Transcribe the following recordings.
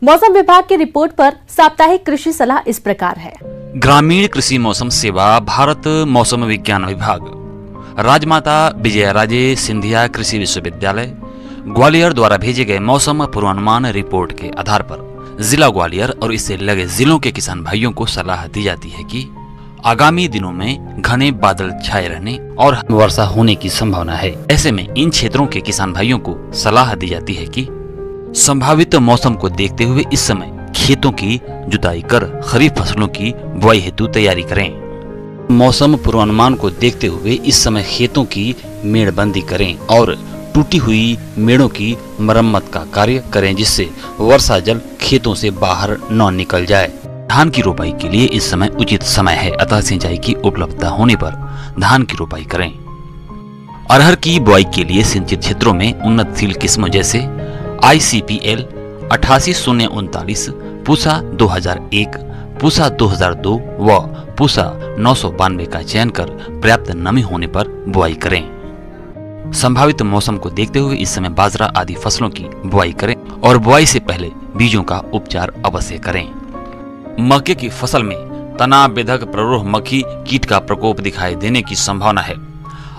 मौसम विभाग की रिपोर्ट पर साप्ताहिक कृषि सलाह इस प्रकार है। ग्रामीण कृषि मौसम सेवा, भारत मौसम विज्ञान विभाग, राजमाता विजयाराजे सिंधिया कृषि विश्वविद्यालय ग्वालियर द्वारा भेजे गए मौसम पूर्वानुमान रिपोर्ट के आधार पर जिला ग्वालियर और इससे लगे जिलों के किसान भाइयों को सलाह दी जाती है कि आगामी दिनों में घने बादल छाए रहने और वर्षा होने की संभावना है। ऐसे में इन क्षेत्रों के किसान भाइयों को सलाह दी जाती है कि संभावित मौसम को देखते हुए इस समय खेतों की जुताई कर खरीफ फसलों की बुआई हेतु तैयारी करें। मौसम पूर्वानुमान को देखते हुए इस समय खेतों की मेड़बंदी करें और टूटी हुई मेड़ों की मरम्मत का कार्य करें, जिससे वर्षा जल खेतों से बाहर न निकल जाए। धान की रोपाई के लिए इस समय उचित समय है, अतः सिंचाई की उपलब्धता होने पर धान की रोपाई करें। अरहर की बुआई के लिए सिंचित क्षेत्रों में उन्नतशील किस्मों जैसे ICPL 88-039, पूसा 2001, पूसा 2002 व पूसा 992 का चयन कर पर्याप्त नमी होने पर बुआई करें। संभावित मौसम को देखते हुए इस समय बाजरा आदि फसलों की बुआई करें और बुआई से पहले बीजों का उपचार अवश्य करें। मक्के की फसल में तना बेधक प्ररोह मक्खी कीट का प्रकोप दिखाई देने की संभावना है,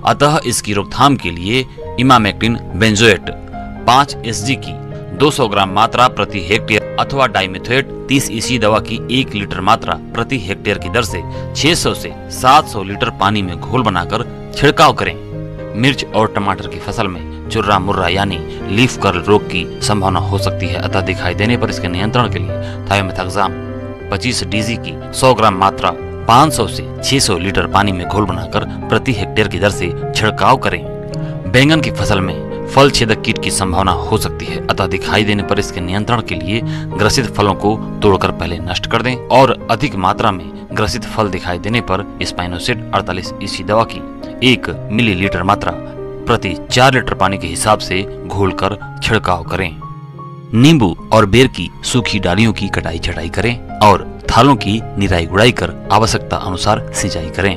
अतः इसकी रोकथाम के लिए इमामेक्टिन बेंजोएट 5 SG की 200 ग्राम मात्रा प्रति हेक्टेयर अथवा डाइमेथोएट 30 EC दवा की 1 लीटर मात्रा प्रति हेक्टेयर की दर से 600 से 700 लीटर पानी में घोल बनाकर छिड़काव करें। मिर्च और टमाटर की फसल में चुर्रा मुर्रा यानी लीफ कर्ल रोग की संभावना हो सकती है, अतः दिखाई देने पर इसके नियंत्रण के लिए थायोमेथाक्साम 25 DG की 100 ग्राम मात्रा 500 से 600 लीटर पानी में घोल बनाकर प्रति हेक्टेयर की दर से छिड़काव करें। बैंगन की फसल में फल छेदक कीट की संभावना हो सकती है, अतः दिखाई देने पर इसके नियंत्रण के लिए ग्रसित फलों को तोड़कर पहले नष्ट कर दें और अधिक मात्रा में ग्रसित फल दिखाई देने पर स्पाइनोसेट 48 EC दवा की 1 मिलीलीटर मात्रा प्रति 4 लीटर पानी के हिसाब से घोलकर छिड़काव करें। नींबू और बेर की सूखी डालियों की कटाई छटाई करें और थालों की निराई गुड़ाई कर आवश्यकता अनुसार सिंचाई करें।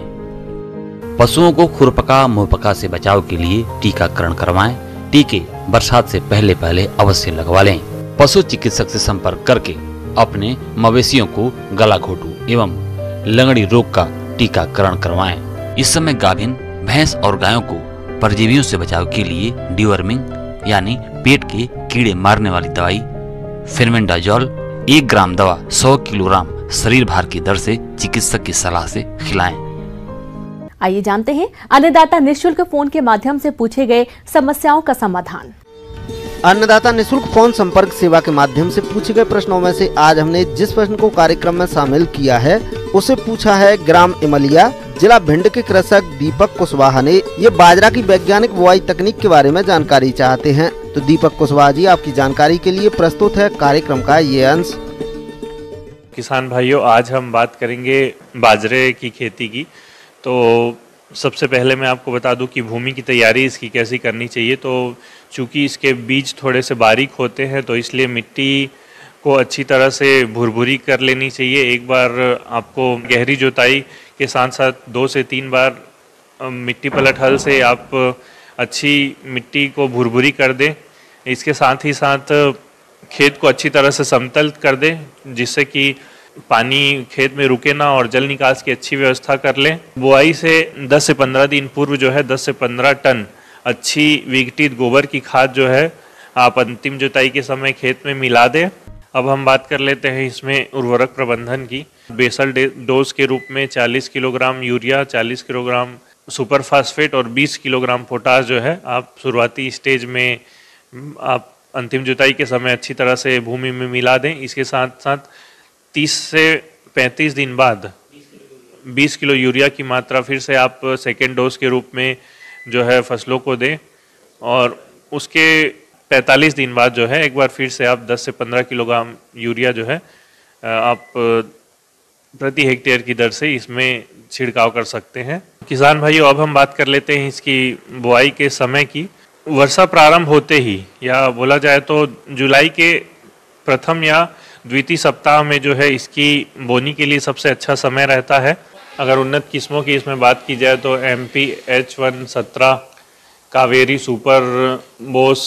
पशुओं को खुरपका मुंहपका से बचाव के लिए टीकाकरण करवाएं। टीके बरसात से पहले अवश्य लगवा लें। पशु चिकित्सक से संपर्क करके अपने मवेशियों को गला घोटू एवं लंगड़ी रोग का टीकाकरण करवाएं। इस समय गाभिन भैंस और गायों को परजीवियों से बचाव के लिए डिवर्मिंग यानी पेट के कीड़े मारने वाली दवाई फेर्मेंडाजोल 1 ग्राम दवा 100 किलोग्राम शरीर भार की दर से चिकित्सक की सलाह से खिलाएं। आइए जानते हैं अन्नदाता निःशुल्क फोन के माध्यम से पूछे गए समस्याओं का समाधान। अन्नदाता निःशुल्क फोन संपर्क सेवा के माध्यम से पूछे गए प्रश्नों में से आज हमने जिस प्रश्न को कार्यक्रम में शामिल किया है उसे पूछा है ग्राम इमलिया, जिला भिंड के कृषक दीपक कुशवाहा ने। ये बाजरा की वैज्ञानिक बुआई तकनीक के बारे में जानकारी चाहते हैं। तो दीपक कुशवाहा जी, आपकी जानकारी के लिए प्रस्तुत है कार्यक्रम का ये अंश। किसान भाइयों, आज हम बात करेंगे बाजरे की खेती की। तो सबसे पहले मैं आपको बता दूं कि भूमि की तैयारी इसकी कैसी करनी चाहिए। तो चूंकि इसके बीज थोड़े से बारीक होते हैं तो इसलिए मिट्टी को अच्छी तरह से भुरभुरी कर लेनी चाहिए। एक बार आपको गहरी जुताई के साथ साथ 2 से 3 बार मिट्टी पलट हल से आप अच्छी मिट्टी को भुरभुरी कर दें। इसके साथ ही साथ खेत को अच्छी तरह से समतल कर दें, जिससे कि पानी खेत में रुके ना और जल निकास की अच्छी व्यवस्था कर लें। बुआई से 10 से 15 दिन पूर्व जो है 10 से 15 टन अच्छी विघटित गोबर की खाद जो है आप अंतिम जुताई के समय खेत में मिला दें। अब हम बात कर लेते हैं इसमें उर्वरक प्रबंधन की। बेसल डोज के रूप में 40 kilogram urea, 40 kilogram super phosphate और 20 किलोग्राम पोटाश जो है आप शुरुआती स्टेज में आप अंतिम जुताई के समय अच्छी तरह से भूमि में मिला दें। इसके साथ साथ 30 से 35 दिन बाद 20 किलो यूरिया की मात्रा फिर से आप सेकेंड डोज के रूप में जो है फसलों को दें और उसके 45 दिन बाद जो है एक बार फिर से आप 10 से 15 किलोग्राम यूरिया जो है आप प्रति हेक्टेयर की दर से इसमें छिड़काव कर सकते हैं। किसान भाइयों, अब हम बात कर लेते हैं इसकी बुआई के समय की। वर्षा प्रारंभ होते ही या बोला जाए तो जुलाई के प्रथम या द्वितीय सप्ताह में जो है इसकी बोनी के लिए सबसे अच्छा समय रहता है। अगर उन्नत किस्मों की इसमें बात की जाए तो MP H117, Kaveri super, Bose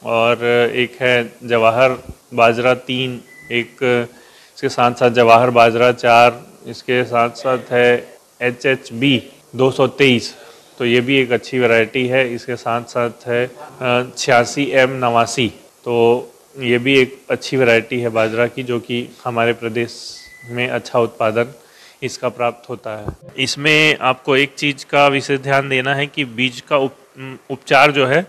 और एक है जवाहर बाजरा 3, एक इसके साथ साथ जवाहर बाजरा 4, इसके साथ साथ है HHB 223, तो ये भी एक अच्छी वैरायटी है। इसके साथ साथ है 86M89, तो ये भी एक अच्छी वैरायटी है बाजरा की, जो कि हमारे प्रदेश में अच्छा उत्पादन इसका प्राप्त होता है। इसमें आपको एक चीज़ का विशेष ध्यान देना है कि बीज का उपचार जो है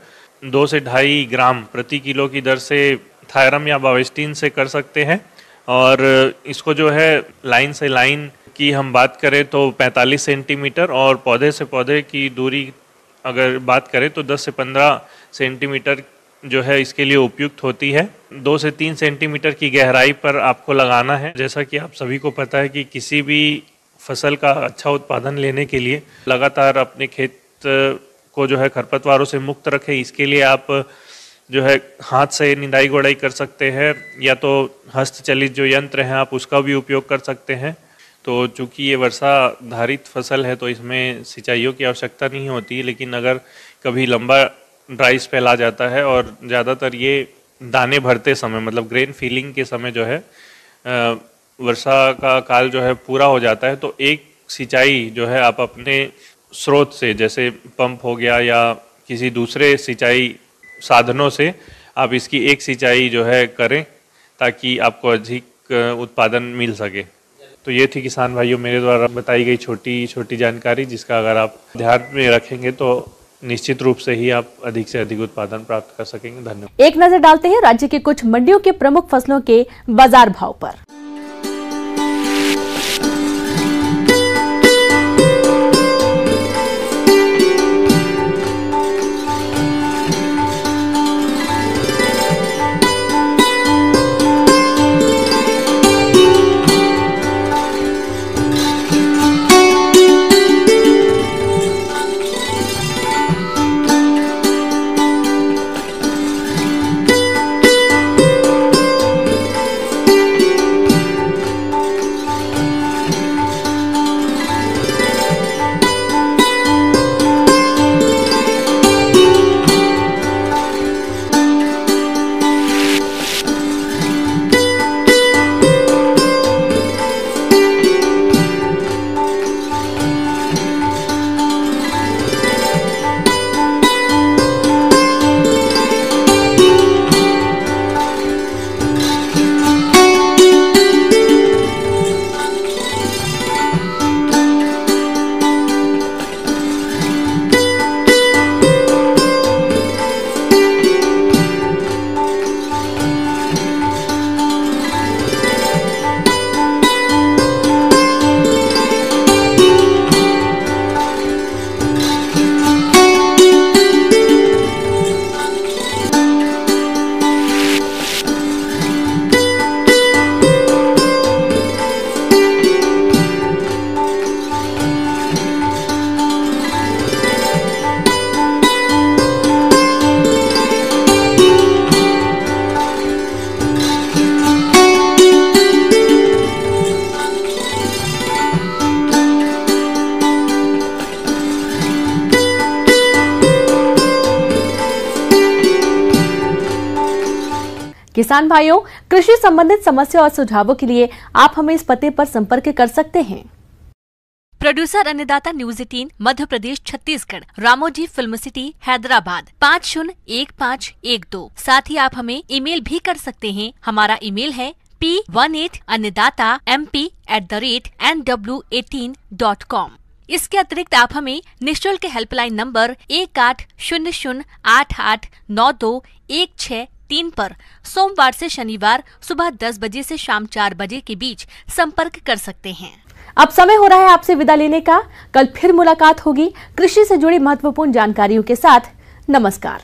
2 से 2.5 ग्राम प्रति किलो की दर से थायरम या बावेस्टिन से कर सकते हैं। और इसको जो है लाइन से लाइन की हम बात करें तो 45 सेंटीमीटर, और पौधे से पौधे की दूरी अगर बात करें तो 10 से 15 सेंटीमीटर जो है इसके लिए उपयुक्त होती है। 2 से 3 सेंटीमीटर की गहराई पर आपको लगाना है। जैसा कि आप सभी को पता है कि किसी भी फसल का अच्छा उत्पादन लेने के लिए लगातार अपने खेत को जो है खरपतवारों से मुक्त रखें। इसके लिए आप जो है हाथ से निदाई गोड़ाई कर सकते हैं, या तो हस्तचलित जो यंत्र हैं आप उसका भी उपयोग कर सकते हैं। तो चूँकि ये वर्षाधारित फसल है तो इसमें सिंचाइयों की आवश्यकता नहीं होती, लेकिन अगर कभी लंबा ड्राई स्पेल आ जाता है और ज़्यादातर ये दाने भरते समय मतलब ग्रेन फीलिंग के समय जो है वर्षा का काल जो है पूरा हो जाता है, तो एक सिंचाई जो है आप अपने स्रोत से, जैसे पंप हो गया या किसी दूसरे सिंचाई साधनों से आप इसकी एक सिंचाई जो है करें, ताकि आपको अधिक उत्पादन मिल सके। तो ये थी किसान भाइयों मेरे द्वारा बताई गई छोटी छोटी जानकारी, जिसका अगर आप ध्यान में रखेंगे तो निश्चित रूप से ही आप अधिक से अधिक उत्पादन प्राप्त कर सकेंगे। धन्यवाद। एक नजर डालते हैं राज्य के कुछ मंडियों के प्रमुख फसलों के बाजार भाव पर। किसान भाइयों, कृषि संबंधित समस्या और सुझावों के लिए आप हमें इस पते पर संपर्क कर सकते हैं। प्रोड्यूसर अन्नदाता news 18 Madhya Pradesh Chhattisgarh, Ramoji film city Hyderabad 501512। साथ ही आप हमें ईमेल भी कर सकते हैं। हमारा ईमेल है p18annadatamp@nw18.com। इसके अतिरिक्त आप हमें निःशुल्क हेल्पलाइन नंबर 1800889216 पर सोमवार से शनिवार सुबह 10 बजे से शाम 4 बजे के बीच संपर्क कर सकते हैं। अब समय हो रहा है आपसे विदा लेने का। कल फिर मुलाकात होगी कृषि से जुड़ी महत्वपूर्ण जानकारियों के साथ। नमस्कार।